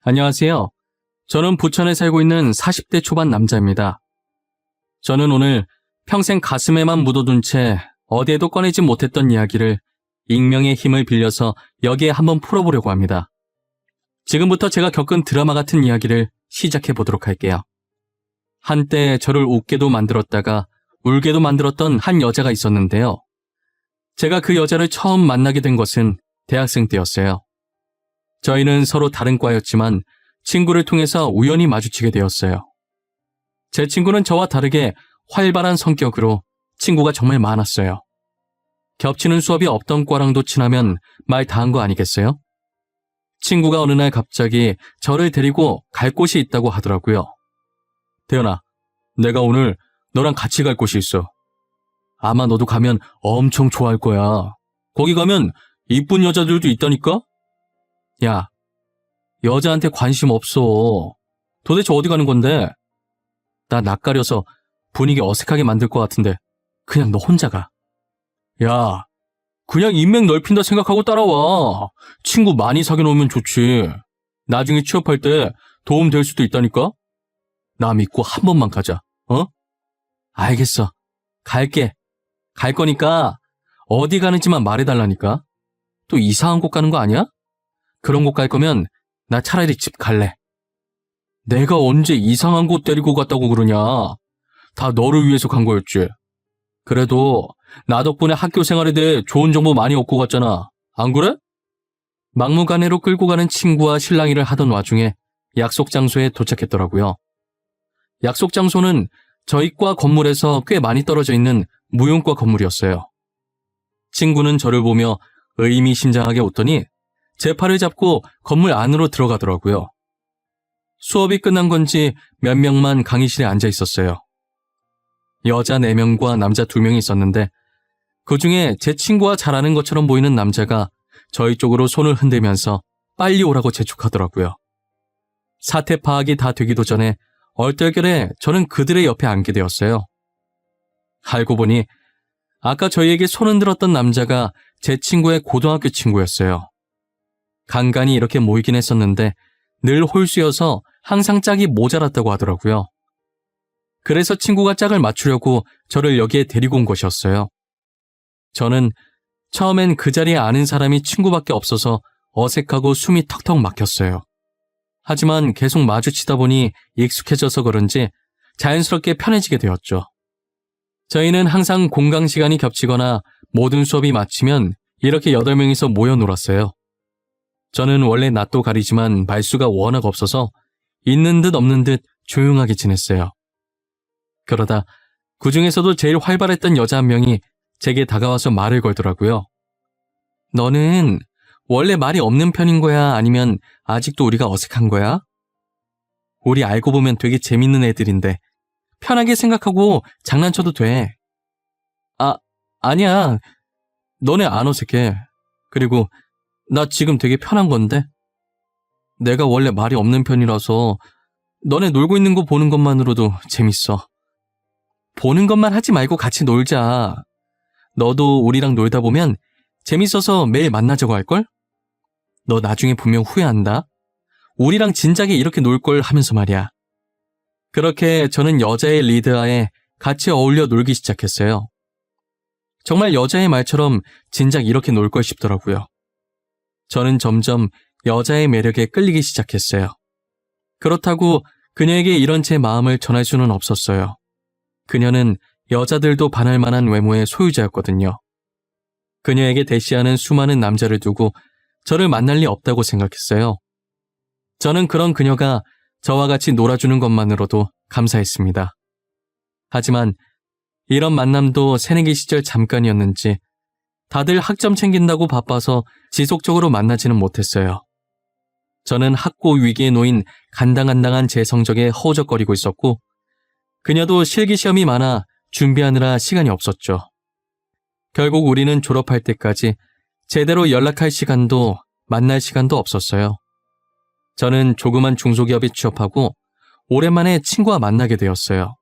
안녕하세요. 저는 부천에 살고 있는 40대 초반 남자입니다. 저는 오늘 평생 가슴에만 묻어둔 채 어디에도 꺼내지 못했던 이야기를 익명의 힘을 빌려서 여기에 한번 풀어보려고 합니다. 지금부터 제가 겪은 드라마 같은 이야기를 시작해 보도록 할게요. 한때 저를 웃게도 만들었다가 울게도 만들었던 한 여자가 있었는데요. 제가 그 여자를 처음 만나게 된 것은 대학생 때였어요. 저희는 서로 다른 과였지만 친구를 통해서 우연히 마주치게 되었어요. 제 친구는 저와 다르게 활발한 성격으로 친구가 정말 많았어요. 겹치는 수업이 없던 과랑도 친하면 말 다 한 거 아니겠어요? 친구가 어느 날 갑자기 저를 데리고 갈 곳이 있다고 하더라고요. 태연아, 내가 오늘 너랑 같이 갈 곳이 있어. 아마 너도 가면 엄청 좋아할 거야. 거기 가면 이쁜 여자들도 있다니까? 야, 여자한테 관심 없어. 도대체 어디 가는 건데? 나 낯가려서 분위기 어색하게 만들 것 같은데 그냥 너 혼자 가. 야, 그냥 인맥 넓힌다 생각하고 따라와. 친구 많이 사귀어 놓으면 좋지. 나중에 취업할 때 도움 될 수도 있다니까? 나 믿고 한 번만 가자. 어? 알겠어. 갈게. 갈 거니까 어디 가는지만 말해달라니까. 또 이상한 곳 가는 거 아니야? 그런 곳 갈 거면 나 차라리 집 갈래. 내가 언제 이상한 곳 데리고 갔다고 그러냐. 다 너를 위해서 간 거였지. 그래도 나 덕분에 학교 생활에 대해 좋은 정보 많이 얻고 갔잖아. 안 그래? 막무가내로 끌고 가는 친구와 실랑이를 하던 와중에 약속 장소에 도착했더라고요. 약속 장소는 저희 과 건물에서 꽤 많이 떨어져 있는 무용과 건물이었어요. 친구는 저를 보며 의미심장하게 웃더니 제 팔을 잡고 건물 안으로 들어가더라고요. 수업이 끝난 건지 몇 명만 강의실에 앉아 있었어요. 여자 4명과 남자 2명이 있었는데 그중에 제 친구와 잘 아는 것처럼 보이는 남자가 저희 쪽으로 손을 흔들면서 빨리 오라고 재촉하더라고요. 사태 파악이 다 되기도 전에 얼떨결에 저는 그들의 옆에 앉게 되었어요. 알고 보니 아까 저희에게 손 흔들었던 남자가 제 친구의 고등학교 친구였어요. 간간히 이렇게 모이긴 했었는데 늘 홀수여서 항상 짝이 모자랐다고 하더라고요. 그래서 친구가 짝을 맞추려고 저를 여기에 데리고 온 것이었어요. 저는 처음엔 그 자리에 아는 사람이 친구밖에 없어서 어색하고 숨이 턱턱 막혔어요. 하지만 계속 마주치다 보니 익숙해져서 그런지 자연스럽게 편해지게 되었죠. 저희는 항상 공강 시간이 겹치거나 모든 수업이 마치면 이렇게 8명이서 모여 놀았어요. 저는 원래 낯도 가리지만 말수가 워낙 없어서 있는 듯 없는 듯 조용하게 지냈어요. 그러다 그 중에서도 제일 활발했던 여자 한 명이 제게 다가와서 말을 걸더라고요. 너는 원래 말이 없는 편인 거야? 아니면 아직도 우리가 어색한 거야? 우리 알고 보면 되게 재밌는 애들인데 편하게 생각하고 장난쳐도 돼. 아니야. 너네 안 어색해. 그리고 나 지금 되게 편한 건데? 내가 원래 말이 없는 편이라서 너네 놀고 있는 거 보는 것만으로도 재밌어. 보는 것만 하지 말고 같이 놀자. 너도 우리랑 놀다 보면 재밌어서 매일 만나자고 할걸? 너 나중에 분명 후회한다. 우리랑 진작에 이렇게 놀걸 하면서 말이야. 그렇게 저는 여자의 리드하에 같이 어울려 놀기 시작했어요. 정말 여자의 말처럼 진작 이렇게 놀 걸 싶더라고요. 저는 점점 여자의 매력에 끌리기 시작했어요. 그렇다고 그녀에게 이런 제 마음을 전할 수는 없었어요. 그녀는 여자들도 반할 만한 외모의 소유자였거든요. 그녀에게 대시하는 수많은 남자를 두고 저를 만날 리 없다고 생각했어요. 저는 그런 그녀가 저와 같이 놀아주는 것만으로도 감사했습니다. 하지만 이런 만남도 새내기 시절 잠깐이었는지 다들 학점 챙긴다고 바빠서 지속적으로 만나지는 못했어요. 저는 학고 위기에 놓인 간당간당한 제 성적에 허우적거리고 있었고 그녀도 실기시험이 많아 준비하느라 시간이 없었죠. 결국 우리는 졸업할 때까지 제대로 연락할 시간도 만날 시간도 없었어요. 저는 조그만 중소기업에 취업하고 오랜만에 친구와 만나게 되었어요.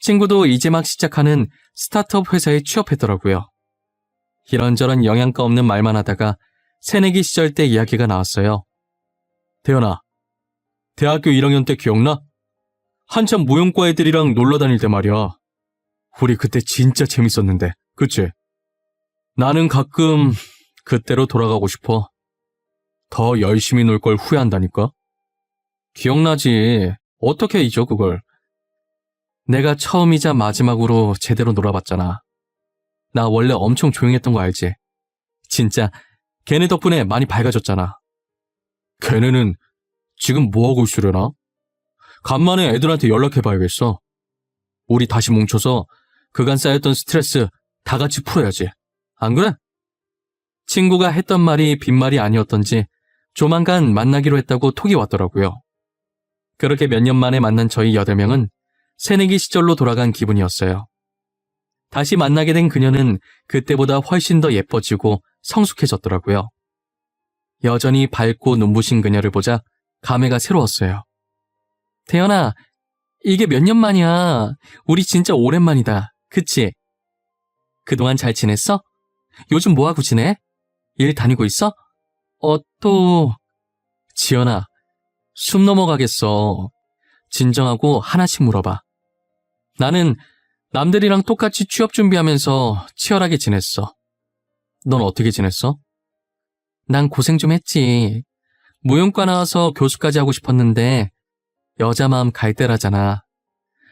친구도 이제 막 시작하는 스타트업 회사에 취업했더라고요. 이런저런 영양가 없는 말만 하다가 새내기 시절 때 이야기가 나왔어요. 태연아, 대학교 1학년 때 기억나? 한참 무용과 애들이랑 놀러 다닐 때 말이야. 우리 그때 진짜 재밌었는데, 그치? 나는 가끔 그때로 돌아가고 싶어. 더 열심히 놀 걸 후회한다니까? 기억나지? 어떻게 잊어, 그걸? 내가 처음이자 마지막으로 제대로 놀아봤잖아. 나 원래 엄청 조용했던 거 알지? 진짜 걔네 덕분에 많이 밝아졌잖아. 걔네는 지금 뭐하고 있으려나? 간만에 애들한테 연락해봐야겠어. 우리 다시 뭉쳐서 그간 쌓였던 스트레스 다 같이 풀어야지. 안 그래? 친구가 했던 말이 빈말이 아니었던지 조만간 만나기로 했다고 톡이 왔더라고요. 그렇게 몇 년 만에 만난 저희 8명은 새내기 시절로 돌아간 기분이었어요. 다시 만나게 된 그녀는 그때보다 훨씬 더 예뻐지고 성숙해졌더라고요. 여전히 밝고 눈부신 그녀를 보자 감회가 새로웠어요. 태연아, 이게 몇 년 만이야. 우리 진짜 오랜만이다. 그치? 그동안 잘 지냈어? 요즘 뭐하고 지내? 일 다니고 있어? 또... 지연아, 숨 넘어가겠어. 진정하고 하나씩 물어봐. 나는 남들이랑 똑같이 취업 준비하면서 치열하게 지냈어. 넌 어떻게 지냈어? 난 고생 좀 했지. 무용과 나와서 교수까지 하고 싶었는데 여자 마음 갈 때라잖아.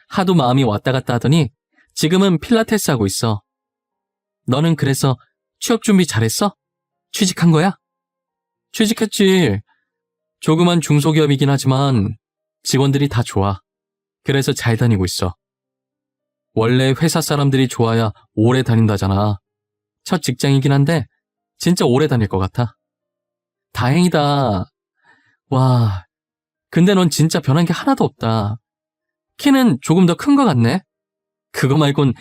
하도 마음이 왔다 갔다 하더니 지금은 필라테스 하고 있어. 너는 그래서 취업 준비 잘했어? 취직한 거야? 취직했지. 조그만 중소기업이긴 하지만 직원들이 다 좋아. 그래서 잘 다니고 있어. 원래 회사 사람들이 좋아야 오래 다닌다잖아. 첫 직장이긴 한데 진짜 오래 다닐 것 같아. 다행이다. 와, 근데 넌 진짜 변한 게 하나도 없다. 키는 조금 더 큰 것 같네? 그거 말곤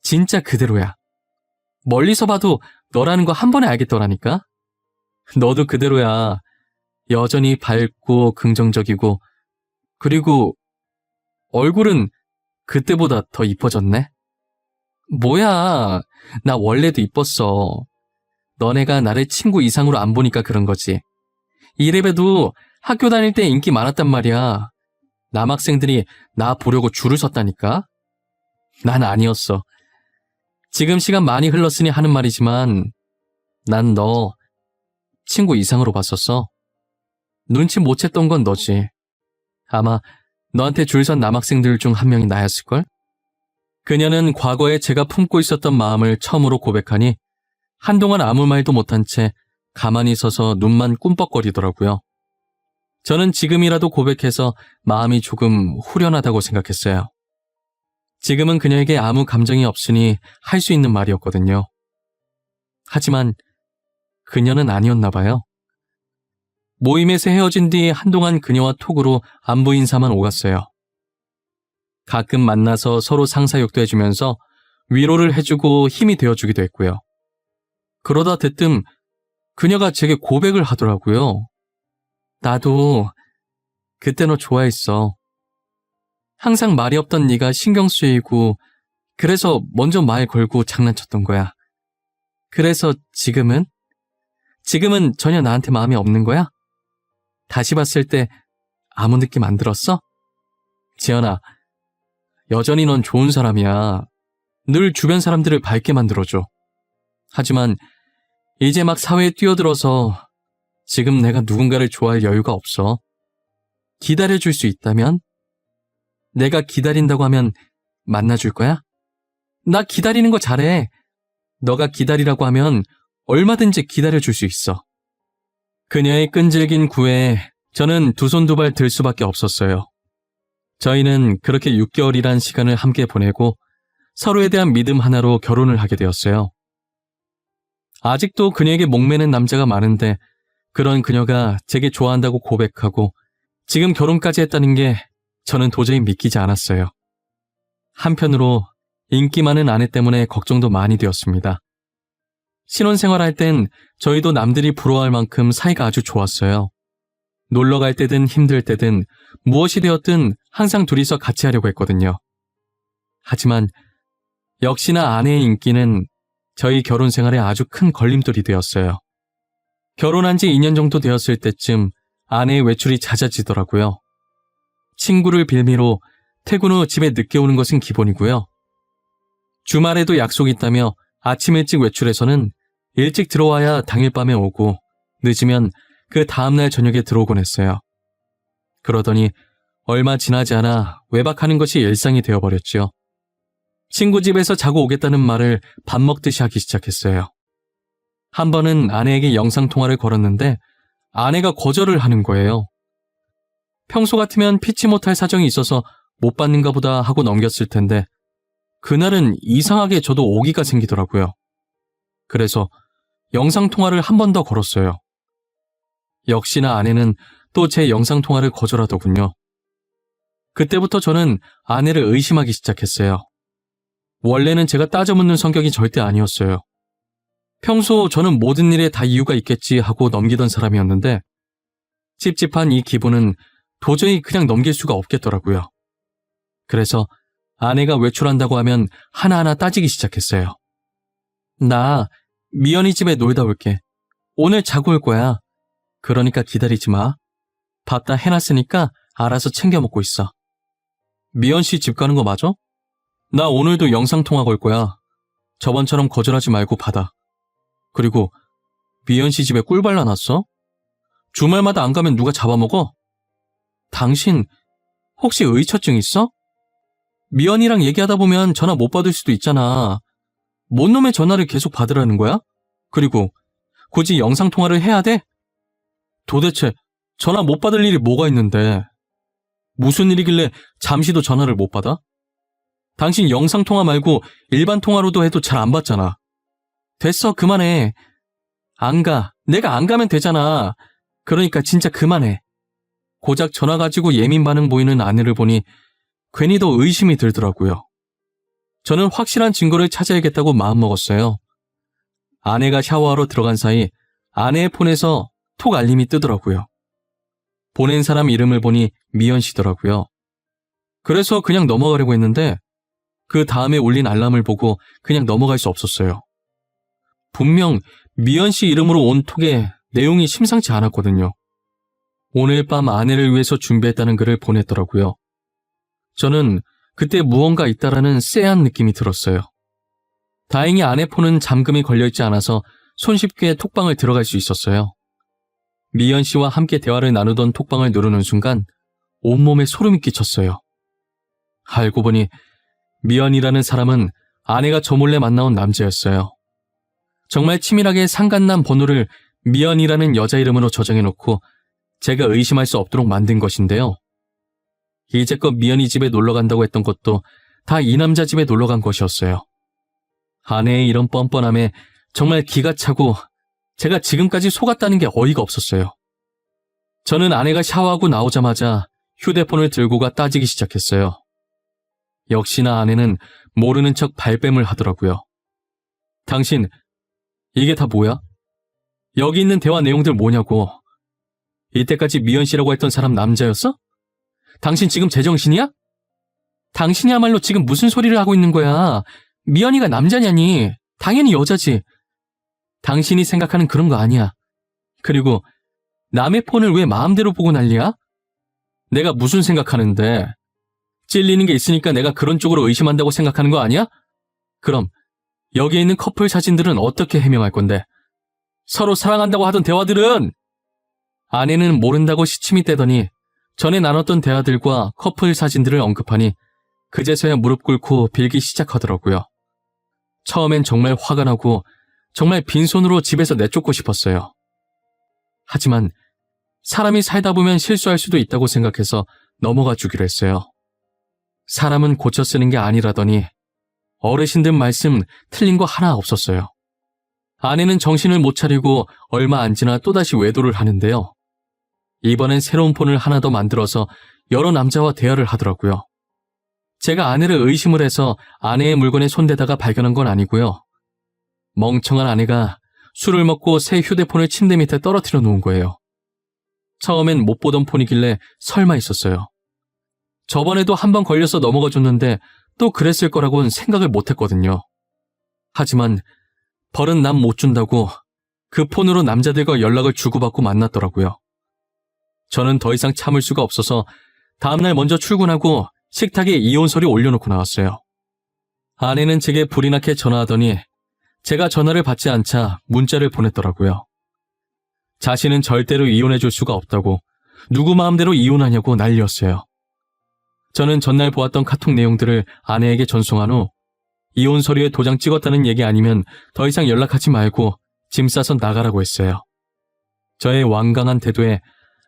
진짜 그대로야. 멀리서 봐도 너라는 거 한 번에 알겠더라니까? 너도 그대로야. 여전히 밝고 긍정적이고, 그리고 얼굴은 그때보다 더 이뻐졌네? 뭐야, 나 원래도 이뻤어. 너네가 나를 친구 이상으로 안 보니까 그런 거지. 이래봬도 학교 다닐 때 인기 많았단 말이야. 남학생들이 나 보려고 줄을 섰다니까? 난 아니었어. 지금 시간 많이 흘렀으니 하는 말이지만 난 너 친구 이상으로 봤었어. 눈치 못 챘던 건 너지. 아마 너한테 줄 선 남학생들 중 한 명이 나였을걸? 그녀는 과거에 제가 품고 있었던 마음을 처음으로 고백하니 한동안 아무 말도 못한 채 가만히 서서 눈만 꿈뻑거리더라고요. 저는 지금이라도 고백해서 마음이 조금 후련하다고 생각했어요. 지금은 그녀에게 아무 감정이 없으니 할 수 있는 말이었거든요. 하지만 그녀는 아니었나 봐요. 모임에서 헤어진 뒤 한동안 그녀와 톡으로 안부 인사만 오갔어요. 가끔 만나서 서로 상사욕도 해주면서 위로를 해주고 힘이 되어주기도 했고요. 그러다 대뜸 그녀가 제게 고백을 하더라고요. 나도 그때 너 좋아했어. 항상 말이 없던 네가 신경 쓰이고 그래서 먼저 말 걸고 장난쳤던 거야. 그래서 지금은 전혀 나한테 마음이 없는 거야? 다시 봤을 때 아무 느낌 안 들었어? 지연아, 여전히 넌 좋은 사람이야. 늘 주변 사람들을 밝게 만들어줘. 하지만 이제 막 사회에 뛰어들어서 지금 내가 누군가를 좋아할 여유가 없어. 기다려줄 수 있다면? 내가 기다린다고 하면 만나줄 거야? 나 기다리는 거 잘해. 너가 기다리라고 하면 얼마든지 기다려줄 수 있어. 그녀의 끈질긴 구애에 저는 두 손 두 발 들 수밖에 없었어요. 저희는 그렇게 6개월이란 시간을 함께 보내고 서로에 대한 믿음 하나로 결혼을 하게 되었어요. 아직도 그녀에게 목매는 남자가 많은데 그런 그녀가 제게 좋아한다고 고백하고 지금 결혼까지 했다는 게 저는 도저히 믿기지 않았어요. 한편으로 인기 많은 아내 때문에 걱정도 많이 되었습니다. 신혼생활할 땐 저희도 남들이 부러워할 만큼 사이가 아주 좋았어요. 놀러 갈 때든 힘들 때든 무엇이 되었든 항상 둘이서 같이 하려고 했거든요. 하지만 역시나 아내의 인기는 저희 결혼 생활에 아주 큰 걸림돌이 되었어요. 결혼한 지 2년 정도 되었을 때쯤 아내의 외출이 잦아지더라고요. 친구를 빌미로 퇴근 후 집에 늦게 오는 것은 기본이고요. 주말에도 약속이 있다며 아침 일찍 외출해서는 일찍 들어와야 당일 밤에 오고 늦으면 그 다음날 저녁에 들어오곤 했어요. 그러더니 얼마 지나지 않아 외박하는 것이 일상이 되어버렸죠. 친구 집에서 자고 오겠다는 말을 밥 먹듯이 하기 시작했어요. 한 번은 아내에게 영상통화를 걸었는데 아내가 거절을 하는 거예요. 평소 같으면 피치 못할 사정이 있어서 못 받는가 보다 하고 넘겼을 텐데 그날은 이상하게 저도 오기가 생기더라고요. 그래서 영상통화를 한 번 더 걸었어요. 역시나 아내는 또 제 영상통화를 거절하더군요. 그때부터 저는 아내를 의심하기 시작했어요. 원래는 제가 따져묻는 성격이 절대 아니었어요. 평소 저는 모든 일에 다 이유가 있겠지 하고 넘기던 사람이었는데 찝찝한 이 기분은 도저히 그냥 넘길 수가 없겠더라고요. 그래서 아내가 외출한다고 하면 하나하나 따지기 시작했어요. 나 미연이 집에 놀다 올게. 오늘 자고 올 거야. 그러니까 기다리지 마. 밥 다 해놨으니까 알아서 챙겨 먹고 있어. 미연 씨 집 가는 거 맞아? 나 오늘도 영상통화 걸 거야. 저번처럼 거절하지 말고 받아. 그리고 미연 씨 집에 꿀 발라놨어? 주말마다 안 가면 누가 잡아먹어? 당신 혹시 의처증 있어? 미연이랑 얘기하다 보면 전화 못 받을 수도 있잖아. 뭔 놈의 전화를 계속 받으라는 거야? 그리고 굳이 영상통화를 해야 돼? 도대체 전화 못 받을 일이 뭐가 있는데 무슨 일이길래 잠시도 전화를 못 받아? 당신 영상통화 말고 일반 통화로도 해도 잘 안 받잖아. 됐어, 그만해. 안 가. 내가 안 가면 되잖아. 그러니까 진짜 그만해. 고작 전화 가지고 예민 반응 보이는 아내를 보니 괜히 더 의심이 들더라고요. 저는 확실한 증거를 찾아야겠다고 마음먹었어요. 아내가 샤워하러 들어간 사이 아내의 폰에서 톡 알림이 뜨더라고요. 보낸 사람 이름을 보니 미연 씨더라고요. 그래서 그냥 넘어가려고 했는데 그 다음에 울린 알람을 보고 그냥 넘어갈 수 없었어요. 분명 미연 씨 이름으로 온 톡에 내용이 심상치 않았거든요. 오늘 밤 아내를 위해서 준비했다는 글을 보냈더라고요. 저는 그때 무언가 있다라는 쎄한 느낌이 들었어요. 다행히 아내 폰은 잠금이 걸려있지 않아서 손쉽게 톡방을 들어갈 수 있었어요. 미연 씨와 함께 대화를 나누던 톡방을 누르는 순간 온몸에 소름이 끼쳤어요. 알고 보니 미연이라는 사람은 아내가 저 몰래 만나온 남자였어요. 정말 치밀하게 상간남 번호를 미연이라는 여자 이름으로 저장해놓고 제가 의심할 수 없도록 만든 것인데요. 이제껏 미연이 집에 놀러간다고 했던 것도 다 이 남자 집에 놀러간 것이었어요. 아내의 이런 뻔뻔함에 정말 기가 차고 제가 지금까지 속았다는 게 어이가 없었어요. 저는 아내가 샤워하고 나오자마자 휴대폰을 들고가 따지기 시작했어요. 역시나 아내는 모르는 척 발뺌을 하더라고요. 당신, 이게 다 뭐야? 여기 있는 대화 내용들 뭐냐고. 이때까지 미연 씨라고 했던 사람 남자였어? 당신 지금 제정신이야? 당신이야말로 지금 무슨 소리를 하고 있는 거야? 미연이가 남자냐니? 당연히 여자지. 당신이 생각하는 그런 거 아니야. 그리고 남의 폰을 왜 마음대로 보고 난리야? 내가 무슨 생각하는데? 찔리는 게 있으니까 내가 그런 쪽으로 의심한다고 생각하는 거 아니야? 그럼 여기에 있는 커플 사진들은 어떻게 해명할 건데? 서로 사랑한다고 하던 대화들은? 아내는 모른다고 시침이 떼더니 전에 나눴던 대화들과 커플 사진들을 언급하니 그제서야 무릎 꿇고 빌기 시작하더라고요. 처음엔 정말 화가 나고 정말 빈손으로 집에서 내쫓고 싶었어요. 하지만 사람이 살다 보면 실수할 수도 있다고 생각해서 넘어가 주기로 했어요. 사람은 고쳐 쓰는 게 아니라더니 어르신들 말씀 틀린 거 하나 없었어요. 아내는 정신을 못 차리고 얼마 안 지나 또다시 외도를 하는데요. 이번엔 새로운 폰을 하나 더 만들어서 여러 남자와 대화를 하더라고요. 제가 아내를 의심을 해서 아내의 물건에 손대다가 발견한 건 아니고요. 멍청한 아내가 술을 먹고 새 휴대폰을 침대 밑에 떨어뜨려 놓은 거예요. 처음엔 못 보던 폰이길래 설마 있었어요. 저번에도 한 번 걸려서 넘어가 줬는데 또 그랬을 거라고는 생각을 못 했거든요. 하지만 벌은 남 못 준다고 그 폰으로 남자들과 연락을 주고받고 만났더라고요. 저는 더 이상 참을 수가 없어서 다음날 먼저 출근하고 식탁에 이혼서류 올려놓고 나왔어요. 아내는 제게 불이 나게 전화하더니 제가 전화를 받지 않자 문자를 보냈더라고요. 자신은 절대로 이혼해줄 수가 없다고, 누구 마음대로 이혼하냐고 난리였어요. 저는 전날 보았던 카톡 내용들을 아내에게 전송한 후 이혼 서류에 도장 찍었다는 얘기 아니면 더 이상 연락하지 말고 짐 싸서 나가라고 했어요. 저의 완강한 태도에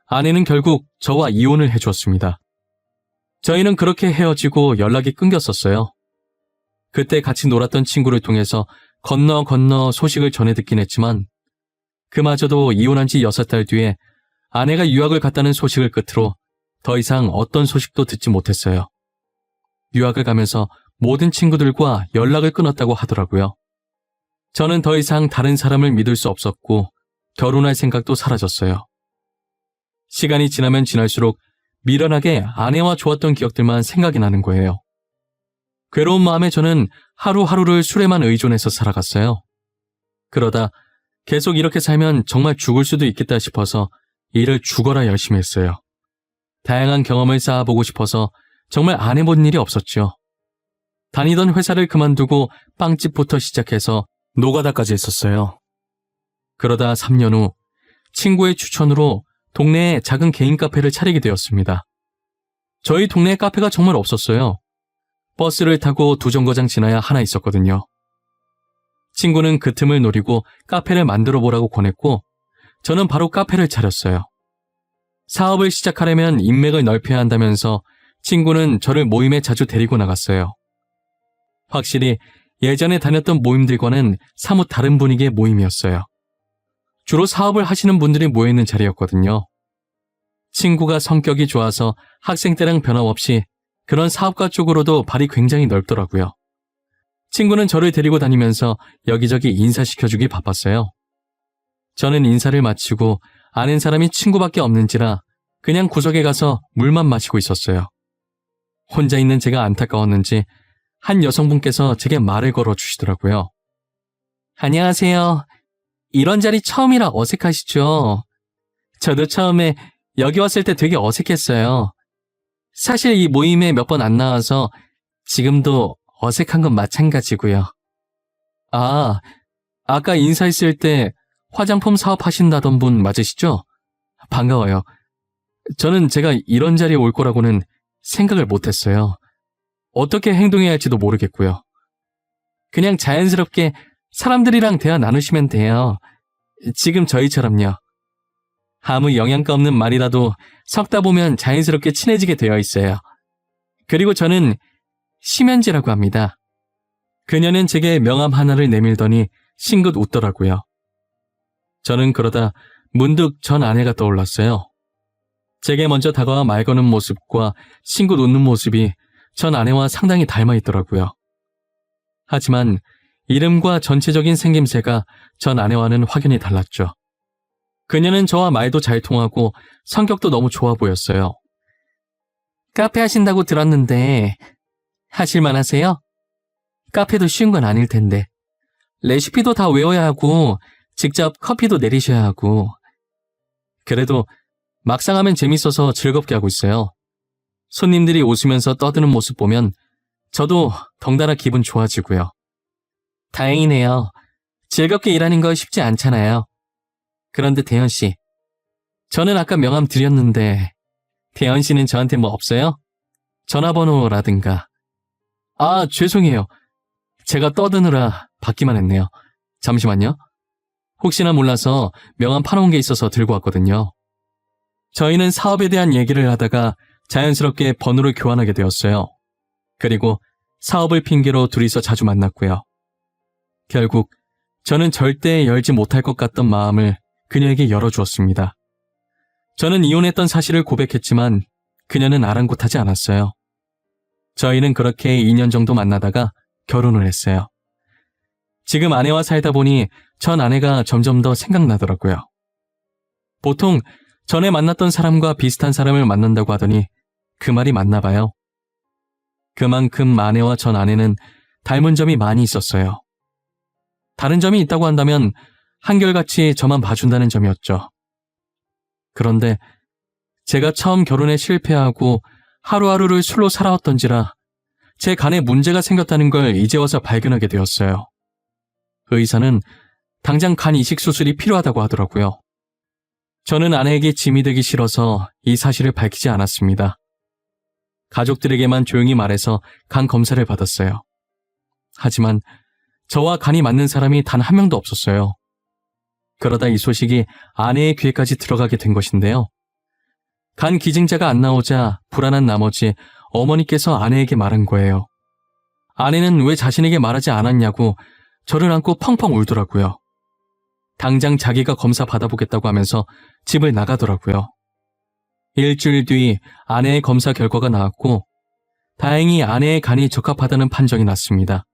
아내는 결국 저와 이혼을 해주었습니다. 저희는 그렇게 헤어지고 연락이 끊겼었어요. 그때 같이 놀았던 친구를 통해서 건너 소식을 전해 듣긴 했지만 그마저도 이혼한 지 6달 뒤에 아내가 유학을 갔다는 소식을 끝으로 더 이상 어떤 소식도 듣지 못했어요. 유학을 가면서 모든 친구들과 연락을 끊었다고 하더라고요. 저는 더 이상 다른 사람을 믿을 수 없었고 결혼할 생각도 사라졌어요. 시간이 지나면 지날수록 미련하게 아내와 좋았던 기억들만 생각이 나는 거예요. 괴로운 마음에 저는 하루하루를 술에만 의존해서 살아갔어요. 그러다 계속 이렇게 살면 정말 죽을 수도 있겠다 싶어서 일을 죽어라 열심히 했어요. 다양한 경험을 쌓아보고 싶어서 정말 안 해본 일이 없었죠. 다니던 회사를 그만두고 빵집부터 시작해서 노가다까지 했었어요. 그러다 3년 후 친구의 추천으로 동네에 작은 개인 카페를 차리게 되었습니다. 저희 동네에 카페가 정말 없었어요. 버스를 타고 2정거장 지나야 하나 있었거든요. 친구는 그 틈을 노리고 카페를 만들어 보라고 권했고 저는 바로 카페를 차렸어요. 사업을 시작하려면 인맥을 넓혀야 한다면서 친구는 저를 모임에 자주 데리고 나갔어요. 확실히 예전에 다녔던 모임들과는 사뭇 다른 분위기의 모임이었어요. 주로 사업을 하시는 분들이 모여있는 자리였거든요. 친구가 성격이 좋아서 학생 때랑 변함없이 그런 사업가 쪽으로도 발이 굉장히 넓더라고요. 친구는 저를 데리고 다니면서 여기저기 인사시켜주기 바빴어요. 저는 인사를 마치고 아는 사람이 친구밖에 없는지라 그냥 구석에 가서 물만 마시고 있었어요. 혼자 있는 제가 안타까웠는지 한 여성분께서 제게 말을 걸어주시더라고요. 안녕하세요. 이런 자리 처음이라 어색하시죠? 저도 처음에 여기 왔을 때 되게 어색했어요. 사실 이 모임에 몇 번 안 나와서 지금도 어색한 건 마찬가지고요. 아, 아까 인사했을 때 화장품 사업하신다던 분 맞으시죠? 반가워요. 저는 제가 이런 자리에 올 거라고는 생각을 못했어요. 어떻게 행동해야 할지도 모르겠고요. 그냥 자연스럽게 사람들이랑 대화 나누시면 돼요. 지금 저희처럼요. 아무 영양가 없는 말이라도 섞다 보면 자연스럽게 친해지게 되어 있어요. 그리고 저는 심연지라고 합니다. 그녀는 제게 명함 하나를 내밀더니 싱긋 웃더라고요. 저는 그러다 문득 전 아내가 떠올랐어요. 제게 먼저 다가와 말 거는 모습과 싱긋 웃는 모습이 전 아내와 상당히 닮아 있더라고요. 하지만 이름과 전체적인 생김새가 전 아내와는 확연히 달랐죠. 그녀는 저와 말도 잘 통하고 성격도 너무 좋아 보였어요. 카페 하신다고 들었는데 하실만 하세요? 카페도 쉬운 건 아닐 텐데. 레시피도 다 외워야 하고 직접 커피도 내리셔야 하고. 그래도 막상 하면 재밌어서 즐겁게 하고 있어요. 손님들이 웃으면서 떠드는 모습 보면 저도 덩달아 기분 좋아지고요. 다행이네요. 즐겁게 일하는 거 쉽지 않잖아요. 그런데 대현 씨, 저는 아까 명함 드렸는데 대현 씨는 저한테 뭐 없어요? 전화번호라든가. 아, 죄송해요. 제가 떠드느라 받기만 했네요. 잠시만요. 혹시나 몰라서 명함 파놓은 게 있어서 들고 왔거든요. 저희는 사업에 대한 얘기를 하다가 자연스럽게 번호를 교환하게 되었어요. 그리고 사업을 핑계로 둘이서 자주 만났고요. 결국 저는 절대 열지 못할 것 같던 마음을 그녀에게 열어주었습니다. 저는 이혼했던 사실을 고백했지만 그녀는 아랑곳하지 않았어요. 저희는 그렇게 2년 정도 만나다가 결혼을 했어요. 지금 아내와 살다 보니 전 아내가 점점 더 생각나더라고요. 보통 전에 만났던 사람과 비슷한 사람을 만난다고 하더니 그 말이 맞나 봐요. 그만큼 아내와 전 아내는 닮은 점이 많이 있었어요. 다른 점이 있다고 한다면 한결같이 저만 봐준다는 점이었죠. 그런데 제가 처음 결혼에 실패하고 하루하루를 술로 살아왔던지라 제 간에 문제가 생겼다는 걸 이제 와서 발견하게 되었어요. 의사는 당장 간 이식 수술이 필요하다고 하더라고요. 저는 아내에게 짐이 되기 싫어서 이 사실을 밝히지 않았습니다. 가족들에게만 조용히 말해서 간 검사를 받았어요. 하지만 저와 간이 맞는 사람이 단 한 명도 없었어요. 그러다 이 소식이 아내의 귀에까지 들어가게 된 것인데요. 간 기증자가 안 나오자 불안한 나머지 어머니께서 아내에게 말한 거예요. 아내는 왜 자신에게 말하지 않았냐고 저를 안고 펑펑 울더라고요. 당장 자기가 검사 받아보겠다고 하면서 집을 나가더라고요. 일주일 뒤 아내의 검사 결과가 나왔고 다행히 아내의 간이 적합하다는 판정이 났습니다.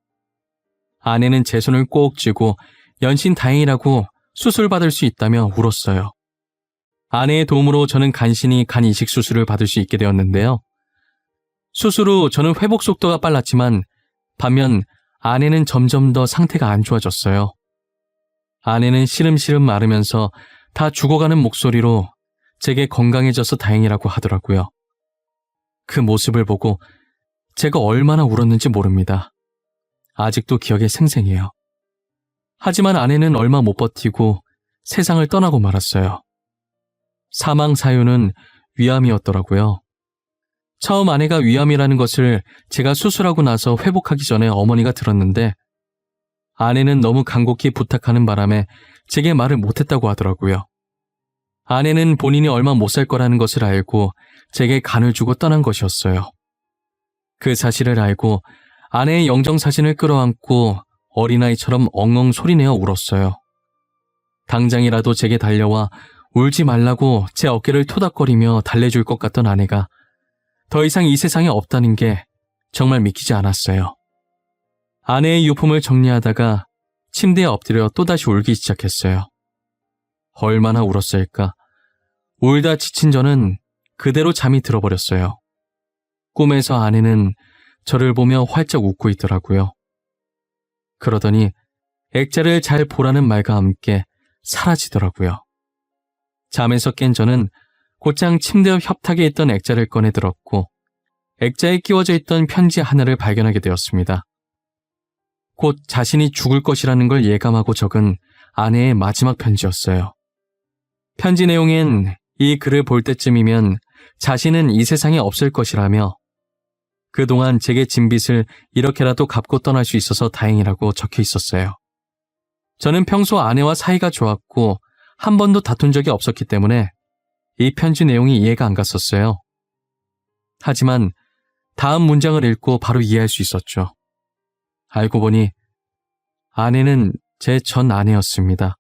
아내는 제 손을 꼭 쥐고 연신 다행이라고 수술받을 수 있다며 울었어요. 아내의 도움으로 저는 간신히 간 이식 수술을 받을 수 있게 되었는데요. 수술 후 저는 회복 속도가 빨랐지만 반면 아내는 점점 더 상태가 안 좋아졌어요. 아내는 시름시름 마르면서 다 죽어가는 목소리로 제게 건강해져서 다행이라고 하더라고요. 그 모습을 보고 제가 얼마나 울었는지 모릅니다. 아직도 기억에 생생해요. 하지만 아내는 얼마 못 버티고 세상을 떠나고 말았어요. 사망 사유는 위암이었더라고요. 처음 아내가 위암이라는 것을 제가 수술하고 나서 회복하기 전에 어머니가 들었는데 아내는 너무 간곡히 부탁하는 바람에 제게 말을 못했다고 하더라고요. 아내는 본인이 얼마 못 살 거라는 것을 알고 제게 간을 주고 떠난 것이었어요. 그 사실을 알고 아내의 영정사진을 끌어안고 어린아이처럼 엉엉 소리내어 울었어요. 당장이라도 제게 달려와 울지 말라고 제 어깨를 토닥거리며 달래줄 것 같던 아내가 더 이상 이 세상에 없다는 게 정말 믿기지 않았어요. 아내의 유품을 정리하다가 침대에 엎드려 또다시 울기 시작했어요. 얼마나 울었을까. 울다 지친 저는 그대로 잠이 들어버렸어요. 꿈에서 아내는 저를 보며 활짝 웃고 있더라고요. 그러더니 액자를 잘 보라는 말과 함께 사라지더라고요. 잠에서 깬 저는 곧장 침대 옆 협탁에 있던 액자를 꺼내 들었고 액자에 끼워져 있던 편지 하나를 발견하게 되었습니다. 곧 자신이 죽을 것이라는 걸 예감하고 적은 아내의 마지막 편지였어요. 편지 내용엔 이 글을 볼 때쯤이면 자신은 이 세상에 없을 것이라며 그동안 제게 진 빚을 이렇게라도 갚고 떠날 수 있어서 다행이라고 적혀 있었어요. 저는 평소 아내와 사이가 좋았고 한 번도 다툰 적이 없었기 때문에 이 편지 내용이 이해가 안 갔었어요. 하지만 다음 문장을 읽고 바로 이해할 수 있었죠. 알고 보니 아내는 제 전 아내였습니다.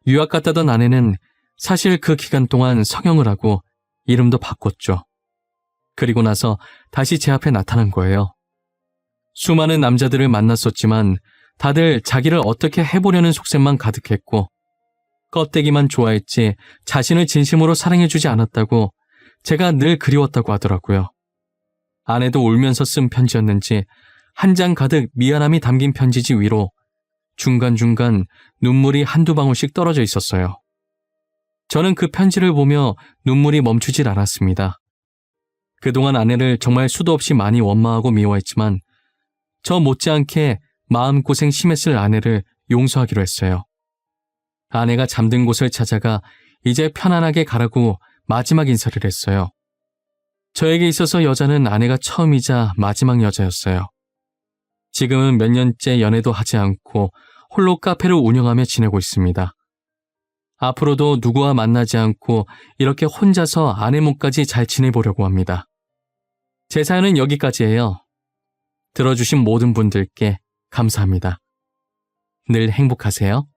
유학 갔다던 아내는 사실 그 기간 동안 성형을 하고 이름도 바꿨죠. 그리고 나서 다시 제 앞에 나타난 거예요. 수많은 남자들을 만났었지만 다들 자기를 어떻게 해보려는 속셈만 가득했고 껍데기만 좋아했지 자신을 진심으로 사랑해주지 않았다고 제가 늘 그리웠다고 하더라고요. 아내도 울면서 쓴 편지였는지 한 장 가득 미안함이 담긴 편지지 위로 중간중간 눈물이 한두 방울씩 떨어져 있었어요. 저는 그 편지를 보며 눈물이 멈추질 않았습니다. 그동안 아내를 정말 수도 없이 많이 원망하고 미워했지만 저 못지않게 마음고생 심했을 아내를 용서하기로 했어요. 아내가 잠든 곳을 찾아가 이제 편안하게 가라고 마지막 인사를 했어요. 저에게 있어서 여자는 아내가 처음이자 마지막 여자였어요. 지금은 몇 년째 연애도 하지 않고 홀로 카페를 운영하며 지내고 있습니다. 앞으로도 누구와 만나지 않고 이렇게 혼자서 아내 몸까지 잘 지내보려고 합니다. 제 사연은 여기까지예요. 들어주신 모든 분들께 감사합니다. 늘 행복하세요.